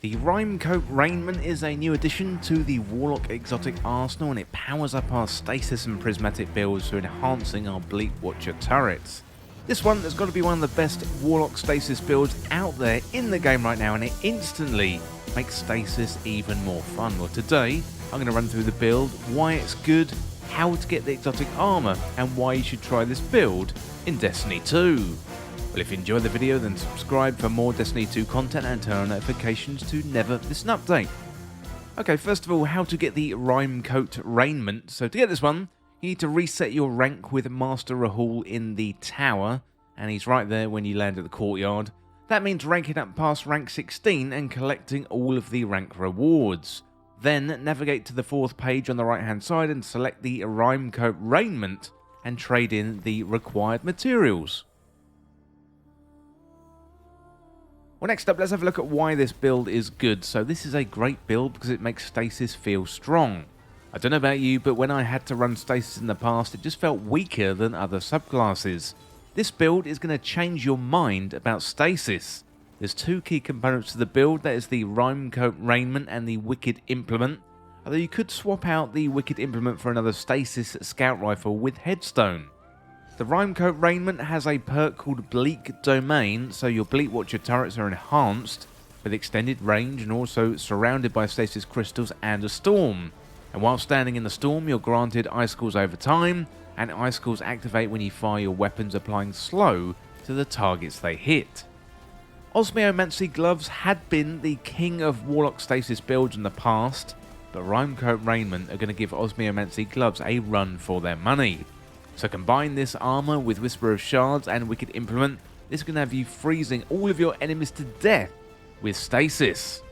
The Rime-coat Rainment is a new addition to the Warlock Exotic arsenal, and it powers up our Stasis and Prismatic builds for enhancing our Bleak Watcher Turrets. This one has got to be one of the best Warlock Stasis builds out there in the game right now, and it instantly makes Stasis even more fun. Well, today I'm going to run through the build, why it's good, how to get the exotic armor, and why you should try this build in Destiny 2. Well, if you enjoyed the video, then subscribe for more Destiny 2 content and turn on notifications to never miss an update. Okay, first of all, how to get the Rime-coat Rainment. So to get this one, you need to reset your rank with Master Rahul in the tower, and he's right there when you land at the courtyard. That means ranking up past rank 16 and collecting all of the rank rewards. Then navigate to the 4th page on the right hand side and select the Rime-coat Rainment and trade in the required materials. Well, next up, let's have a look at why this build is good. So this is a great build because it makes Stasis feel strong. I don't know about you, but when I had to run Stasis in the past, it just felt weaker than other subclasses. This build is going to change your mind about Stasis. There's two key components to the build, that is the Rime-coat Rainment and the Wicked Implement. Although you could swap out the Wicked Implement for another Stasis Scout Rifle with Headstone. The Rime-coat Rainment has a perk called Bleak Domain, so your Bleak Watcher turrets are enhanced with extended range and also surrounded by Stasis crystals and a storm. And while standing in the storm, you're granted icicles over time, and icicles activate when you fire your weapons, applying slow to the targets they hit. Osmiomancy gloves had been the king of Warlock Stasis builds in the past, but Rime-coat Rainment are going to give Osmiomancy gloves a run for their money. So combine this armor with Whisper of Shards and Wicked Implement. This is going to have you freezing all of your enemies to death with Stasis.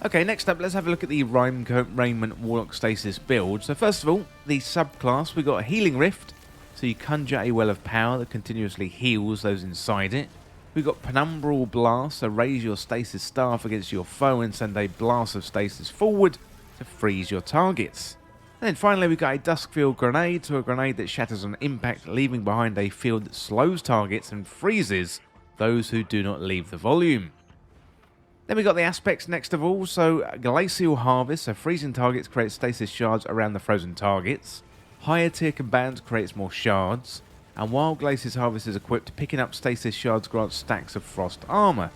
Okay, next up, let's have a look at the Rime-coat Rainment Warlock Stasis build. So first of all, the subclass, we got a Healing Rift. So you conjure a well of power that continuously heals those inside it. We've got Penumbral Blast, so raise your Stasis staff against your foe and send a blast of Stasis forward to freeze your targets. And then finally we've got a Duskfield Grenade, so a grenade that shatters on impact, leaving behind a field that slows targets and freezes those who do not leave the volume. Then we've got the aspects next of all, so Glacial Harvest, so freezing targets creates Stasis shards around the frozen targets. Higher tier combatants creates more shards. And while Glacial Harvest is equipped, picking up Stasis shards grants stacks of frost armor.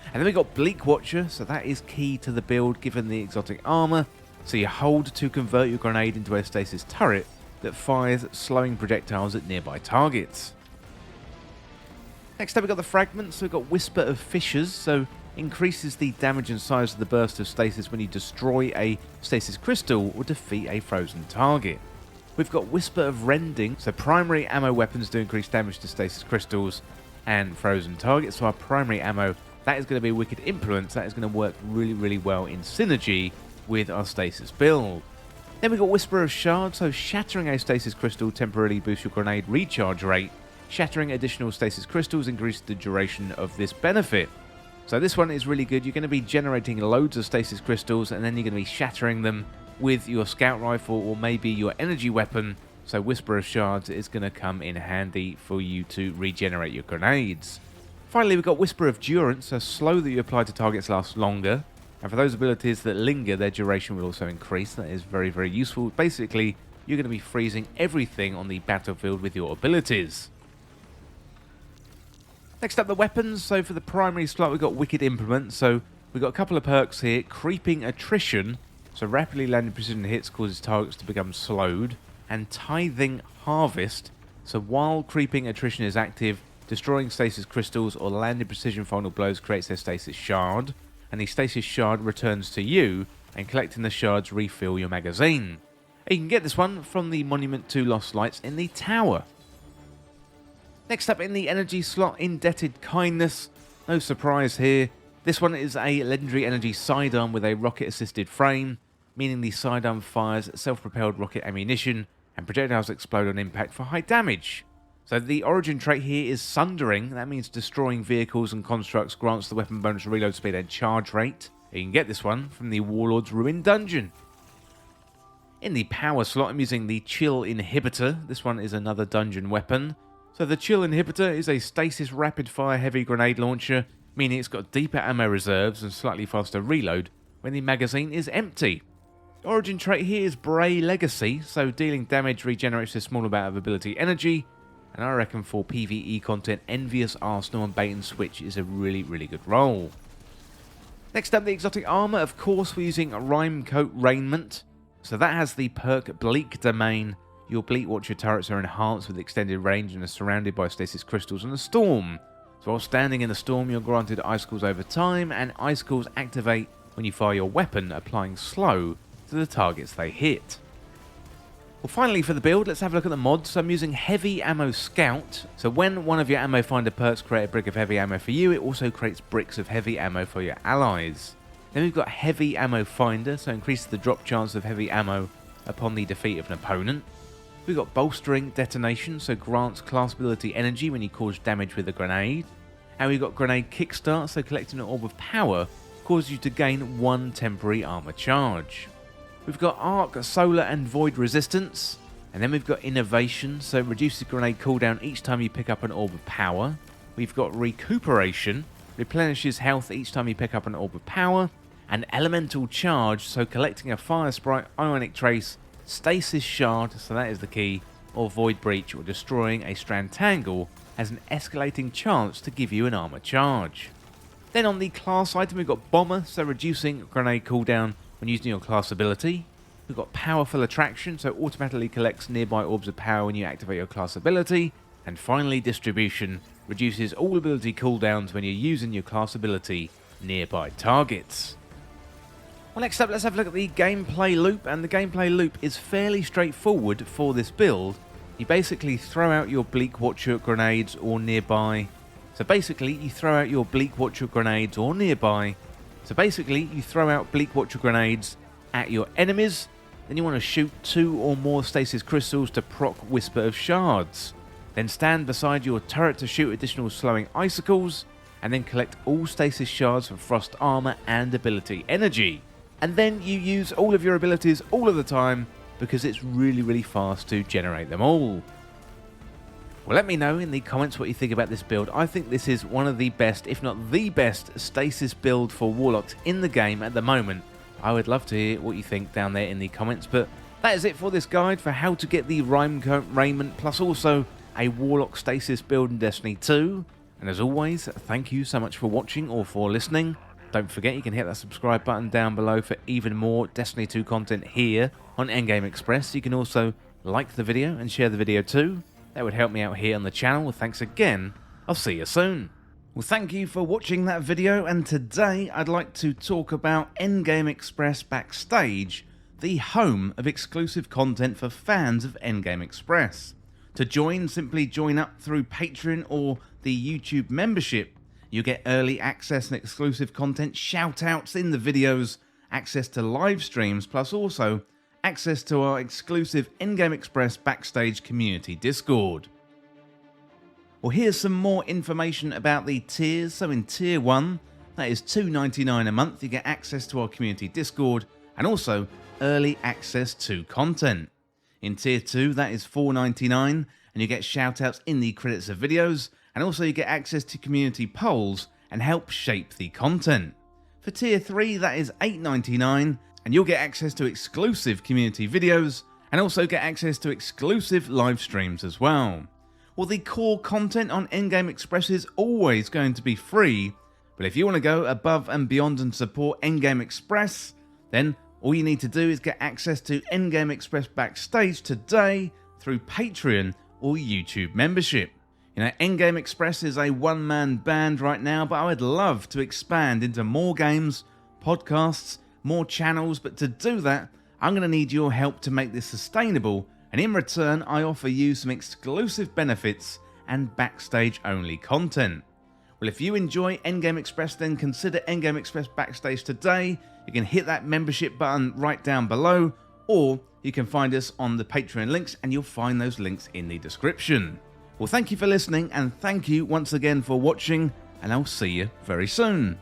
And then we've got Bleak Watcher, so that is key to the build given the exotic armor. So you hold to convert your grenade into a Stasis turret that fires slowing projectiles at nearby targets. Next up we've got the fragments, so we've got Whisper of Fissures, so increases the damage and size of the burst of Stasis when you destroy a Stasis crystal or defeat a frozen target. We've got Whisper of Rending, so primary ammo weapons do increase damage to Stasis crystals and frozen targets. So our primary ammo, that is going to be Wicked Implements, that is going to work really well in synergy with our Stasis build. Then we've got Whisper of Shards, so shattering a Stasis crystal temporarily boosts your grenade recharge rate. Shattering additional Stasis crystals increases the duration of this benefit. So this one is really good. You're going to be generating loads of Stasis crystals and then you're going to be shattering them with your Scout Rifle or maybe your energy weapon. So Whisper of Shards is going to come in handy for you to regenerate your grenades. Finally we've got Whisper of Durance, so slow that you apply to targets lasts longer. And for those abilities that linger, their duration will also increase. That is very useful. Basically, you're going to be freezing everything on the battlefield with your abilities. Next up, the weapons. So for the primary slot, we've got Wicked Implement. So we've got a couple of perks here. Creeping Attrition, so rapidly landing precision hits causes targets to become slowed. And Tithing Harvest, so while Creeping Attrition is active, destroying Stasis crystals or landing precision final blows creates their Stasis shard. And the Stasis shard returns to you, and collecting the shards refill your magazine. And you can get this one from the Monument to Lost Lights in the tower. Next up in the energy slot, Indebted Kindness. No surprise here. This one is a legendary energy sidearm with a rocket assisted frame, meaning the sidearm fires self-propelled rocket ammunition and projectiles explode on impact for high damage. So the origin trait here is Sundering. That means destroying vehicles and constructs grants the weapon bonus reload speed and charge rate. You can get this one from the Warlord's Ruin Dungeon. In the power slot, I'm using the Chill Inhibitor. This one is another dungeon weapon. So the Chill Inhibitor is a Stasis rapid fire heavy grenade launcher, meaning it's got deeper ammo reserves and slightly faster reload when the magazine is empty. The origin trait here is Bray Legacy, so dealing damage regenerates a small amount of ability energy, and I reckon for PvE content, Envious Arsenal and Bait and Switch is a really good role. Next up, the exotic armor. Of course, we're using Rime-coat Rainment, so that has the perk Bleak Domain. Your Bleak Watcher turrets are enhanced with extended range and are surrounded by stasis crystals and a storm. So while standing in the storm, you're granted icicles over time, and icicles activate when you fire your weapon, applying slow to the targets they hit. Well, finally for the build, let's have a look at the mods. So I'm using Heavy Ammo Scout. So when one of your ammo finder perks create a brick of heavy ammo for you, it also creates bricks of heavy ammo for your allies. Then we've got Heavy Ammo Finder, so increases the drop chance of heavy ammo upon the defeat of an opponent. We've got Bolstering Detonation, so grants class ability energy when you cause damage with a grenade. And we've got Grenade Kickstart, so collecting an orb of power causes you to gain 1 temporary armor charge. We've got Arc, Solar and Void Resistance, and then we've got Innovation, so reduces grenade cooldown each time you pick up an orb of power. We've got Recuperation, replenishes health each time you pick up an orb of power, and Elemental Charge, so collecting a Fire Sprite, Ionic Trace, Stasis Shard, so that is the key, or Void Breach, or destroying a Strand Tangle has an escalating chance to give you an armor charge. Then on the class item, we've got Bomber, so reducing grenade cooldown when using your class ability. We've got Powerful Attraction, so automatically collects nearby orbs of power when you activate your class ability. And finally, Distribution, reduces all ability cooldowns when you're using your class ability nearby targets. Well, next up, let's have a look at the gameplay loop, and the gameplay loop is fairly straightforward for this build. You basically throw out your Bleak Watcher grenades or nearby. So basically, you throw out your Bleak Watcher grenades or nearby. So basically, you throw out Bleak Watcher grenades at your enemies, then you want to shoot 2 or more stasis crystals to proc Whisper of Shards. Then stand beside your turret to shoot additional slowing icicles, and then collect all stasis shards for frost armor and ability energy. And then you use all of your abilities all of the time, because it's really fast to generate them all. Well, let me know in the comments what you think about this build. I think this is one of the best, if not the best, stasis build for Warlocks in the game at the moment. I would love to hear what you think down there in the comments, but that is it for this guide for how to get the Rime-coat Rainment, plus also a Warlock Stasis build in Destiny 2. And as always, thank you so much for watching or for listening. Don't forget you can hit that subscribe button down below for even more Destiny 2 content here on Endgame Express. You can also like the video and share the video too. That would help me out here on the channel. Well, thanks again. I'll see you soon. Well, thank you for watching that video, and today I'd like to talk about Endgame Express Backstage, the home of exclusive content for fans of Endgame Express. To join, simply join up through Patreon or the YouTube membership. You get early access and exclusive content, shout-outs in the videos, access to live streams, plus also access to our exclusive Endgame Express Backstage community Discord. Well, here's some more information about the tiers. So in Tier 1, that is $2.99 a month, you get access to our community Discord and also early access to content. In Tier 2, that is $4.99 and you get shoutouts in the credits of videos, and also you get access to community polls and help shape the content. For Tier 3, that is $8.99 and you'll get access to exclusive community videos and also get access to exclusive live streams as well. Well, the core content on Endgame Express is always going to be free, but if you want to go above and beyond and support Endgame Express, then all you need to do is get access to Endgame Express Backstage today through Patreon or YouTube membership. You know, Endgame Express is a one-man band right now, but I would love to expand into more games, podcasts, more channels, but to do that, I'm going to need your help to make this sustainable, and in return, I offer you some exclusive benefits and backstage-only content. Well, if you enjoy Endgame Express, then consider Endgame Express Backstage today. You can hit that membership button right down below, or you can find us on the Patreon links, and you'll find those links in the description. Well, thank you for listening, and thank you once again for watching, and I'll see you very soon.